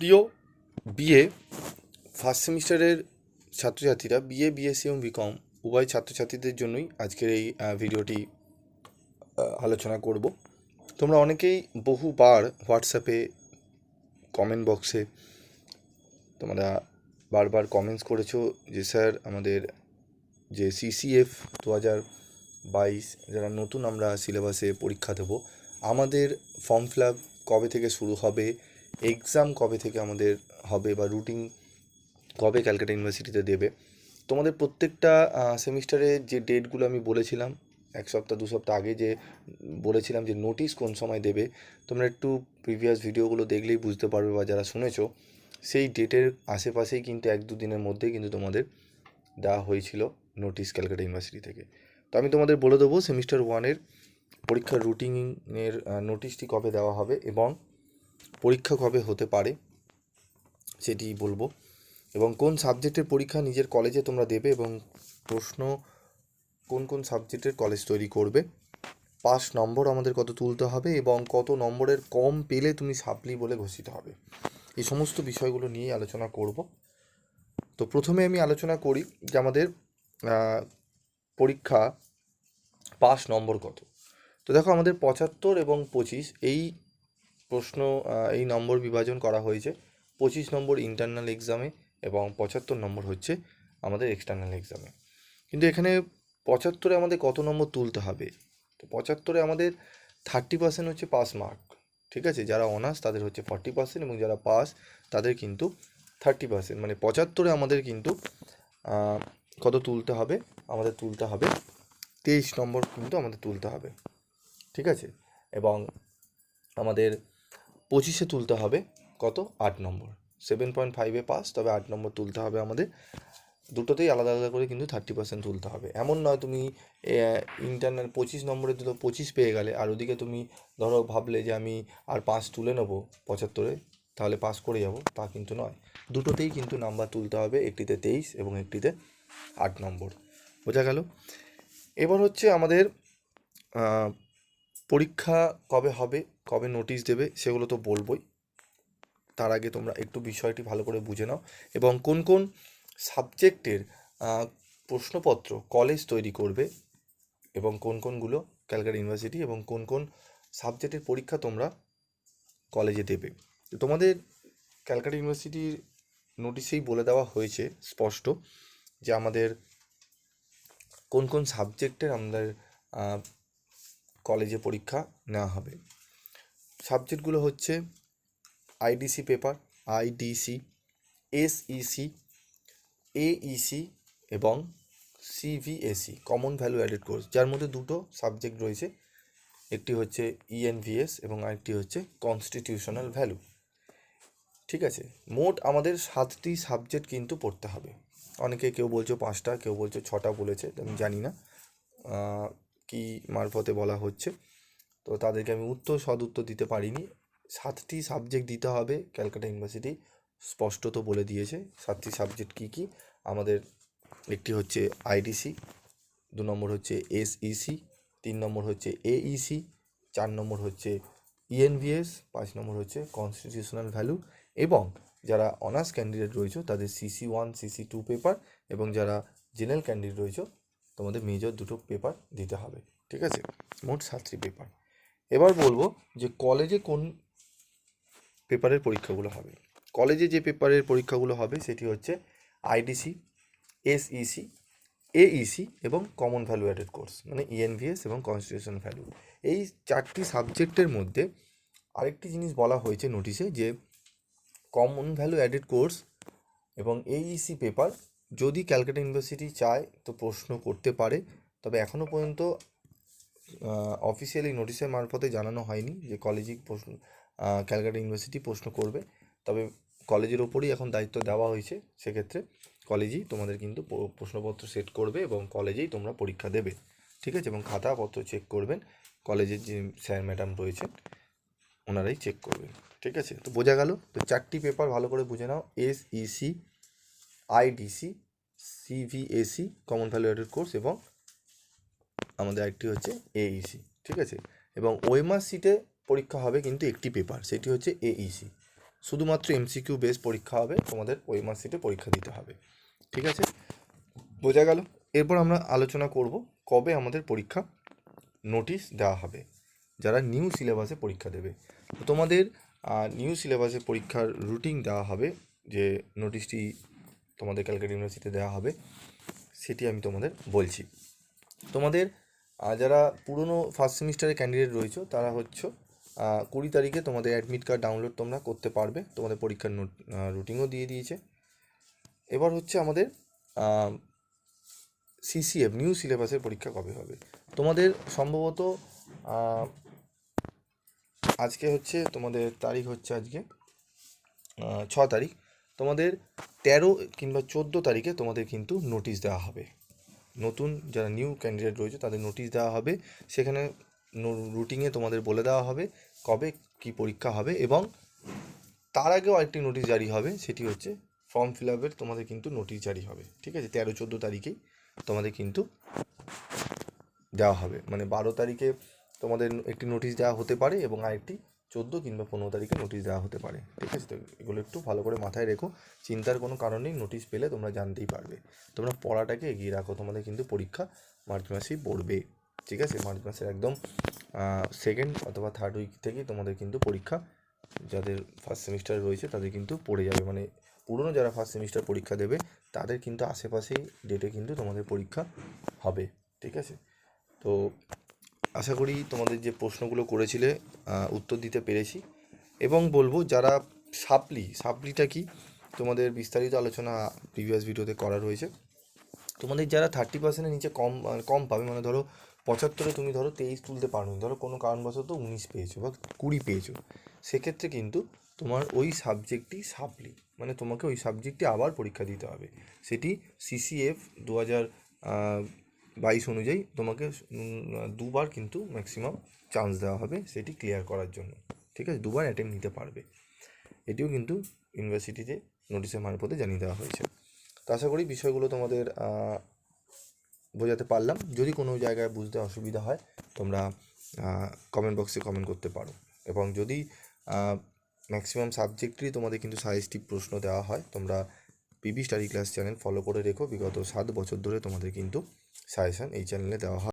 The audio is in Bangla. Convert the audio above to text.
প্রিয় বিএ ফার্স্ট সেমিস্টারের ছাত্রছাত্রীরা, বিএ, বিএসসি এবং বিকম উভয় ছাত্রছাত্রীদের জন্যই আজকের এই ভিডিওটি আলোচনা করব। তোমরা অনেকেই বহুবার হোয়াটসঅ্যাপে কমেন্ট বক্সে তোমরা বারবার কমেন্টস করেছো যে স্যার আমাদের যে সিসিএফ 2022 যারা নতুন আমরা সিলেবাসে পরীক্ষা দেবো, আমাদের ফর্ম ফিল আপ কবে থেকে শুরু হবে, এক্সাম কবে থেকে আমাদের হবে বা রুটিন কবে ক্যালকাটা ইউনিভার্সিটিতে দেবে। তোমাদের প্রত্যেকটা সেমিস্টারে যে ডেটগুলো আমি বলেছিলাম এক সপ্তাহ দু সপ্তাহ আগে, যে বলেছিলাম যে নোটিশ কোন সময় দেবে, তোমরা একটু প্রিভিয়াস ভিডিওগুলো দেখলেই বুঝতে পারবে, বা যারা শুনেছো সেই ডেটের আশেপাশেই কিন্তু এক দু দিনের মধ্যেই কিন্তু তোমাদের দেওয়া হয়েছিল নোটিশ ক্যালকাটা ইউনিভার্সিটি থেকে। তো আমি তোমাদের বলে দেবো সেমিস্টার ওয়ানের পরীক্ষার রুটিনের নোটিশটি কবে দেওয়া হবে এবং পরীক্ষা কবে হতে পারে সেটি বলবো, এবং কোন সাবজেক্টের পরীক্ষা নিজের কলেজে তোমরা দেবে এবং প্রশ্ন কোন কোন সাবজেক্টের কলেজ তৈরি করবে, পাস নম্বর আমাদের কত তুলতে হবে এবং কত নম্বরের কম পেলে তুমি সাপ্লি বলে ঘোষিত হবে, এই সমস্ত বিষয়গুলো নিয়েই আলোচনা করব। তো প্রথমে আমি আলোচনা করি যে আমাদের পরীক্ষা পাস নম্বর কত। তো দেখো, আমাদের 75 এবং 25 এই প্রশ্ন এই নম্বর বিভাজন করা হয়েছে। 25 নম্বর ইন্টারনাল এক্সামে এবং 75 নম্বর হচ্ছে আমাদের এক্সটার্নাল এক্সামে। কিন্তু এখানে 75-এ আমাদের কত নম্বর তুলতে হবে? তো 75-এ আমাদের 30% হচ্ছে পাস মার্ক, ঠিক আছে? যারা অনার্স তাদের হচ্ছে 40% এবং যারা পাস তাদের কিন্তু 30%। মানে 75-এ আমাদের কিন্তু কত তুলতে হবে? আমাদের তুলতে হবে 23 নম্বর কিন্তু আমাদের তুলতে হবে, ঠিক আছে? এবং আমাদের 25-এ তুলতে হবে কত? 8 নম্বর। 7.5-এ পাস, তবে 8 নম্বর তুলতে হবে আমাদের। দুটোতেই আলাদা আলাদা করে কিন্তু 30% তুলতে হবে। এমন নয় তুমি ইন্টারনাল 25 নম্বরে দিল 25 পেয়ে গেলে, আর ওদিকে তুমি ধরো ভাবলে যে আমি আর 5 তুলে নেবো 75-এ, তাহলে পাস করে যাব, তা কিন্তু নয়। দুটোতেই কিন্তু নাম্বার তুলতে হবে, একটিতে 23 এবং একটিতে 8 নম্বর। বোঝা গেল? এবার হচ্ছে আমাদের পরীক্ষা কবে হবে, কবে নোটিশ দেবে সেগুলো তো বলবোই। তার আগে তোমরা একটু বিষয়টি ভালো করে বুঝে নাও এবং কোন কোন সাবজেক্টের প্রশ্নপত্র কলেজ তৈরি করবে এবং কোন কোনগুলো ক্যালকাটা ইউনিভার্সিটি, এবং কোন কোন সাবজেক্টের পরীক্ষা তোমরা কলেজে দেবে। তো তোমাদের ক্যালকাটা ইউনিভার্সিটির নোটিশেই বলে দেওয়া হয়েছে স্পষ্ট যে আমাদের কোন কোন সাবজেক্টের আমাদের কলেজে পরীক্ষা নেওয়া হবে। সাবজেক্টগুলো হচ্ছে IDC paper, IDC, SEC, Aisi এবং সিভিএসি, কমন ভ্যালু অ্যাডেড কোর্স, যার মধ্যে দুটো সাবজেক্ট রয়েছে, একটি হচ্ছে ইএনভিএস এবং আরেকটি হচ্ছে কনস্টিটিউশনাল ভ্যালু, ঠিক আছে? মোট আমাদের 7টি সাবজেক্ট কিন্তু পড়তে হবে। অনেকে কেউ বলছো 5টা, কেউ বলছো 6টা বলেছে, আমি জানি না কি মারফতে বলা হচ্ছে, তো তাদেরকে আমি সদুত্তর দিতে পারিনি। 7টি সাবজেক্ট দিতে হবে, ক্যালকাটা ইউনিভার্সিটি স্পষ্টত বলে দিয়েছে 7টি সাবজেক্ট কী কী আমাদের। একটি হচ্ছে আইডিসি, 2 নম্বর হচ্ছে এসইসি, 3 নম্বর হচ্ছে এইসি, 4 নম্বর হচ্ছে ইএনভিএস, 5 নম্বর হচ্ছে কনস্টিটিউশনাল ভ্যালু, এবং যারা অনার্স ক্যান্ডিডেট রয়েছে তাদের CC1 CC2 পেপার, এবং যারা জেনারেল ক্যান্ডিডেট রয়েছে তোমাদের মেজর 2টো পেপার দিতে হবে, ঠিক আছে? মোট 7টি পেপার। এবার বলবো যে কলেজে কোন পেপারের পরীক্ষাগুলো হবে। কলেজে যে পেপারের পরীক্ষাগুলো হবে সেটি হচ্ছে আইডিসি, এসইসি, এইসি এবং কমন ভ্যালু অ্যাডেড কোর্স, মানে ইএনভিএস এবং কনস্টিটিউশন ভ্যালু। এই 4টি সাবজেক্টের মধ্যে আরেকটি জিনিস বলা হয়েছে নোটিশে, যে কমন ভ্যালু অ্যাডেড কোর্স এবং এইসি পেপার যদি ক্যালকাটা ইউনিভার্সিটি চায় তো প্রশ্ন করতে পারে, তবে এখনও পর্যন্ত অফিসিয়ালি নোটিশের মারফতে জানানো হয়নি যে কলেজে প্রশ্ন ক্যালকাটা ইউনিভার্সিটি প্রশ্ন করবে। তবে কলেজের ওপরই এখন দায়িত্ব দেওয়া হয়েছে, সেক্ষেত্রে কলেজেই তোমাদের কিন্তু প্রশ্নপত্র সেট করবে এবং কলেজেই তোমরা পরীক্ষা দেবে, ঠিক আছে? এবং খাতাপত্র চেক করবেন কলেজের যে স্যার ম্যাডাম রয়েছেন ওনারাই চেক করবেন, ঠিক আছে? তো বোঝা গেল? তো 4টি পেপার ভালো করে বুঝে নাও, SEC, IDC, CVAC, common value added course, এবং আমাদের আরেকটি হচ্ছে এইসি, ঠিক আছে? এবং ওএমআর সিটে পরীক্ষা হবে কিন্তু একটি পেপার, সেটি হচ্ছে এইসি। শুধুমাত্র এমসিকিউ বেস পরীক্ষা হবে, তোমাদের ওএমআর শিটে পরীক্ষা দিতে হবে। ঠিক আছে, বোঝা গেল। এরপর আমরা আলোচনা করব কবে আমাদের পরীক্ষা নোটিশ দেওয়া হবে যারা নিউ সিলেবাসে পরীক্ষা দেবে। তো তোমাদের নিউ সিলেবাসে পরীক্ষার রুটিন দেওয়া হবে, যে নোটিশটি তোমাদের ক্যালকাটা ইউনিভার্সিটিতে দেওয়া হবে সেটি আমি তোমাদের বলছি। তোমাদের যারা পুরনো ফার্স্ট সেমিস্টারের ক্যান্ডিডেট রয়েছে তারা হচ্ছে 20 তারিখে তোমাদের অ্যাডমিট কার্ড ডাউনলোড তোমরা করতে পারবে, তোমাদের পরীক্ষার রুটিনও দিয়ে দিয়েছে। এবার হচ্ছে আমাদের সিসিএফ নিউ সিলেবাসের পরীক্ষা কবে হবে। তোমাদের সম্ভবত আজকে হচ্ছে তোমাদের তারিখ হচ্ছে আজকে 6 তারিখ, তোমাদের 13 কিংবা 14 তারিখে তোমাদের কিন্তু নোটিশ দেওয়া হবে। নতুন যারা নিউ ক্যান্ডিডেট রয়েছে তাদের নোটিশ দেওয়া হবে, সেখানে রুটিনে তোমাদের বলে দেওয়া হবে কবে কি পরীক্ষা হবে, এবং তার আগেও আরেকটি নোটিশ জারি হবে, সেটি হচ্ছে ফর্ম ফিল আপের তোমাদের কিন্তু নোটিশ জারি হবে। ঠিক আছে, 13-14 তারিখেই তোমাদের কিন্তু দেওয়া হবে, মানে 12 তারিখে তোমাদের একটি নোটিশ দেওয়া হতে পারে এবং আরেকটি 14 কিংবা 15 তারিখে নোটিশ দেওয়া হতে পারে। ঠিক আছে, তো এগুলো একটু ভালো করে মাথায় রেখো, চিন্তার কোনো কারণ নেই, নোটিশ পেলে তোমরা জানতেই পারবে। তোমরা পড়াটাকে এগিয়ে রাখো, তোমাদের কিন্তু পরীক্ষা মার্চ মাসেই পড়বে। ঠিক আছে, মার্চ মাসের একদম 2nd অথবা 3rd উইক থেকেই তোমাদের কিন্তু পরীক্ষা, যাদের ফার্স্ট সেমিস্টার রয়েছে তাদের কিন্তু পড়ে যাবে, মানে পুরনো যারা ফার্স্ট সেমিস্টার পরীক্ষা দেবে তাদের কিন্তু আশেপাশেই ডেটে কিন্তু তোমাদের পরীক্ষা হবে। ঠিক আছে, তো আশা করি তোমাদের যে প্রশ্নগুলো করেছিলে উত্তর দিতে পেরেছি, এবং বলবো যারা সাপ্লিটা কি তোমাদের বিস্তারিত আলোচনা প্রিভিয়াস ভিডিওতে করা রয়েছে। তোমাদের যারা 30%-এর নিচে কম পাবে, মানে ধরো 75-এ তুমি ধরো 23 তুলতে পারো, ধরো কোনো কারণবশত 19 পেয়েছো বা 20 পেয়েছো, সেক্ষেত্রে কিন্তু তোমার ওই সাবজেক্টই মানে তোমাকে ওই সাবজেক্টটি আবার পরীক্ষা দিতে হবে। সেটি সিসিএফ 2022 অনুযায়ী তোমাকে 2বার কিন্তু ম্যাক্সিমাম চান্স দেওয়া হবে সেটি ক্লিয়ার করার জন্য। ঠিক আছে, 2বার অ্যাটেম্প্ট নিতে পারবে, এটিও কিন্তু ইউনিভার্সিটিতে নোটিশের মারফতে জানিয়ে দেওয়া হয়েছে। তো আশা করি বিষয়গুলো তোমাদের বোঝাতে পারলাম। যদি কোনো জায়গায় বুঝতে অসুবিধা হয় তোমরা কমেন্ট বক্সে কমেন্ট করতে পারো, এবং যদি ম্যাক্সিমাম সাবজেক্টেরই তোমাদের কিন্তু সাজেস্টিভ প্রশ্ন দেওয়া হয়, তোমরা PB study class channel follow করে রেখো, বিগত 7 বছর ধরে তোমাদের কিন্তু সাজেশান এই চ্যানেলে দেওয়া হয়।